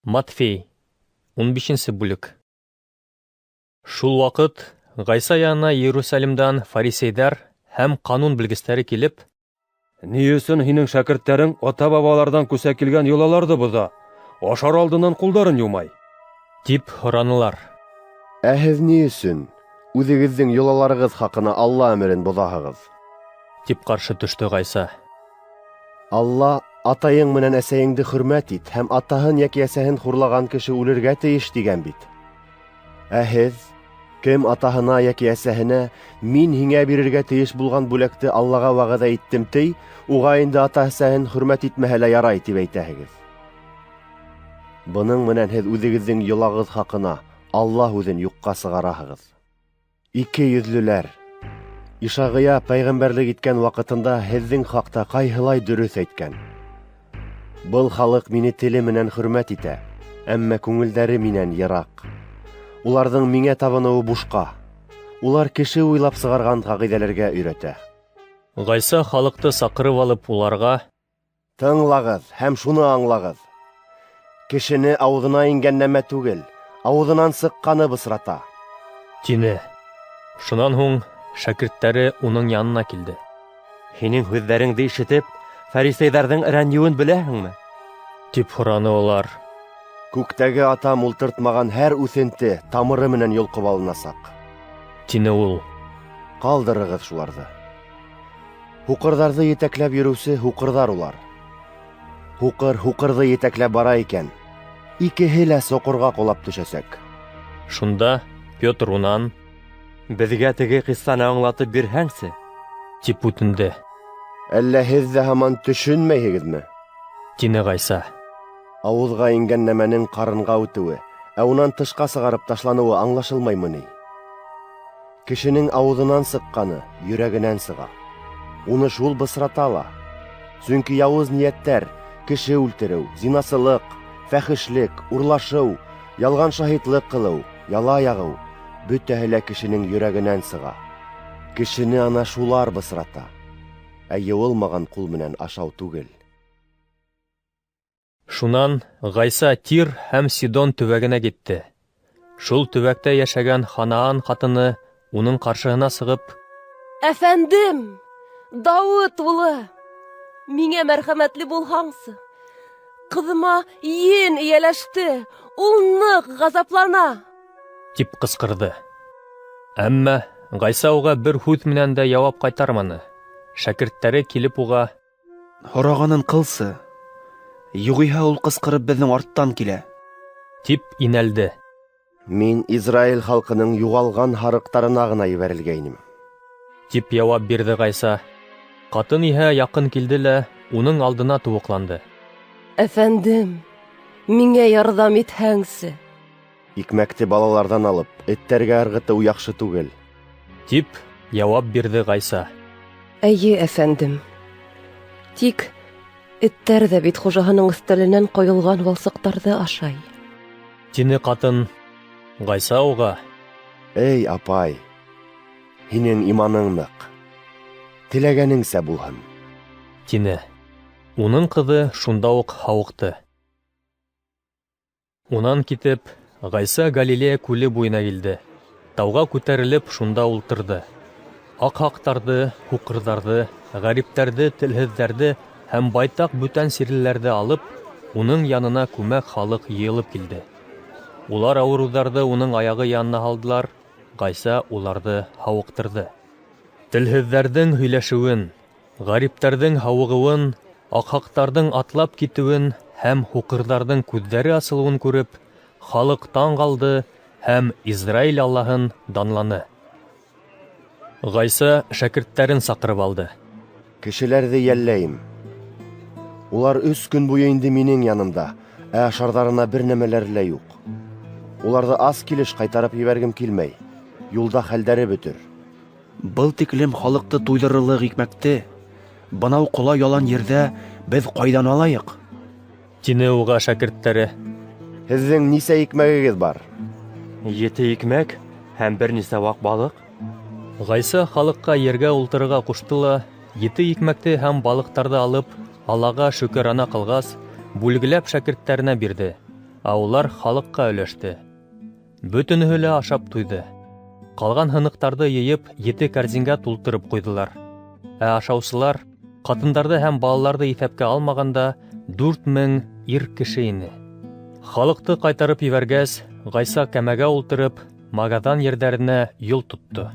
Матфей, 15 бүлек. Шул вакыт Гайса янына Иерусалимдан фарисейдар һәм канун белгечләре килеп: «Ни өсөн һинең шәкертләрең ата-бабалардан күсә килгән йолаларны боза, ашар алдыннан кулдарын юмай?» дип һоранылар. Ә һез ни өсөн үзегезнең йолаларыгыз хакына Алла әмерен бозаһыгыз? дип каршы төште Гайса. Алла атайың менән әсәйеңде хөрмәт ит һәм атаһын яки әсәһен хурлаган кеше үлергә тиеш дигән бит. Ә һез, кем атаһына яки әсәһенә мин һиңә бирергә тиеш булган бүләкте Аллага вәгъдә иттем ти, уга инде ата-әсәһен хөрмәт итмәһә лә ярай дип әйтәһегез. Буның менән һез үзегезнең йолагыз хакына Алла үзен юкка сыгараһыгыз. Ике йөзлеләр. Ишагыя пәйгамбәрлек иткән вакытында һезнең хакта кайһылай дөрес әйткән. Был халык мине теле менән хөрмәт итә, әмма күңелдәре миннән ерак. Уларның миңа табынуы бушка. Улар кеше уйлап сыгарган кагыйдәләргә өйрәтә. Гайса халыкты сакырып алып уларга: Тыңлагыз һәм шуны аңлагыз. Кешене авызына ингән нәмә түгел, авызынан сыкканы бысрата. Тине. Шунан һуң шәкертләре уның янына килде. «Һинең һүзләреңде ишетеп, фарисейдарның рәнҗүен беләһеңме?» дип һораны улар. Күктәге атам ултыртмаган һәр үсенте тамыры менән йолкып алынасак. Тине ул. Калдырыгыз шуларны. Һуҡырҙарҙы етәкләп йөрөүсе һуҡырҙар улар. Һуҡырҙы етәкләп бара икән. Икеһе лә соҡорға ҡолап төшәсәк. Шунда Петр унан: «Безгә теге кыссаны аңлатып бирһәңсе?» дип үтенде. Әллә һеҙ ҙә һаман төшөнмәйһегеҙме? Тине Гайса. Ауыҙға ингән нәмәнең ҡарынға үтеүе, ә унан тышҡа сығарып ташланыуы аңлашылмаймы ни? Кешенең ауыҙынан сыҡҡаны йөрәгенән сыға. Уны шул бысрата ла. Сөнки яуыз ниәттәр, кеше үлтереү, зинасылыҡ, фәхешлек, урлашыу, ялған шаһитлыҡ ҡылыу, яла яғыу, бөтәһе лә кешенең йөрәгенән сыға. Кешене ана шулар бысрата. Ә йыуылмаған ҡул менән ашау түгел. Шунан Гайса Тир һәм Сидон төбәгенә китте. Шул төбәктә йәшәгән Ханаан ҡатыны уның ҡаршыһына сығып: «Әфәндем, Дауыт улы, миңә мәрхәмәтле булһаңсы. Ҡыҙыма ен эйәләште, ул ныҡ ғазаплана», дип ҡысҡырҙы. Әммә Гайса уға бер һүҙ менән дә яуап ҡайтарманы. Шәкерттәре килеп уға: «Һорағанын ҡылсы, юғиһә ул ҡысҡырып беҙҙең арттан килә», дип инәлде. Мин Израиль халҡының юғалған һарыҡтарына ғына ебәрелгәйнем, дип яуап бирҙе Гайса. Ҡатын иһә яҡын килде лә уның алдына тубыҡланды. «Әфәндем, миңә ярҙам итһәңсе», икмәкте балалардан алып, эттәргә ырғытыу яҡшы түгел, дип яуап бирҙе Гайса. «Әйе, әфәндем. Тик эттәр ҙә бит хужаһының өҫтәленән ҡойолған валсыҡтарҙы ашай», тине ҡатын. Гайса уға: Эй, апай, һинең иманың ныҡ, теләгәнеңсә булһын, тине. Уның ҡыҙы шунда уҡ һауыҡты. Унан китеп, Гайса Галилея күле буйына килде. Тауға күтәрелеп, шунда ултырҙы. Аҡһаҡтарҙы, һуҡырҙарҙы, ғәриптәрҙе, телһеҙҙәрҙе һәм байтаҡ бүтән сирлеләрҙе алып, уның янына күмәк халыҡ йыйылып килде. Улар ауырыуҙарҙы уның аяғы янына һалдылар, Гайса уларҙы һауыҡтырҙы. Телһеҙҙәрҙең һөйләшеүен, ғәриптәрҙең һауығыуын, аҡһаҡтарҙың атлап китеүен һәм һуҡырҙарҙың күҙҙәре асылыуын күреп, халыҡ таң ҡалды һәм Израиль Аллаһын данланы. Гайса шәкерттәрен саҡырып алды. Кешеләрҙе йәлләйем. Улар 3 көн буйы инде минең янымда, ә ашарҙарына бер нәмәләр лә юҡ. Уларҙы ас килеш ҡайтарып ебәргем килмәй. Юлда хәлдәре бөтөр. был тиклем халыҡты туйҙырырлыҡ икмәкте бынау ҡола ялан ерҙә беҙ ҡайҙан алайыҡ? Тине уға шәкерттәре. Һеҙҙең нисә икмәгегеҙ бар? 7 икмәк һәм бер нисә ваҡ балыҡ. Гайса халыҡҡа ергә ултырырға ҡушты ла, 7 икмәкте һәм балыҡтарҙы алып, Аллаға шөкөрана ҡылғас, бүлгеләп шәкерттәренә бирҙе. Ә улар халыкка өләште. Бөтөнөһө лә ашап туйды. Калган һыныктарҙы йыйып 7 корзинга тултырып ҡуйҙылар. Ә ашаусылар, ҡатындарҙы һәм балаларҙы иҫәпкә алмағанда 4000 ир кеше ине. Халыҡты ҡайтарып ебәргәс, Ғайса кәмәгә ултырып, Магадан ерҙәренә юл тотто.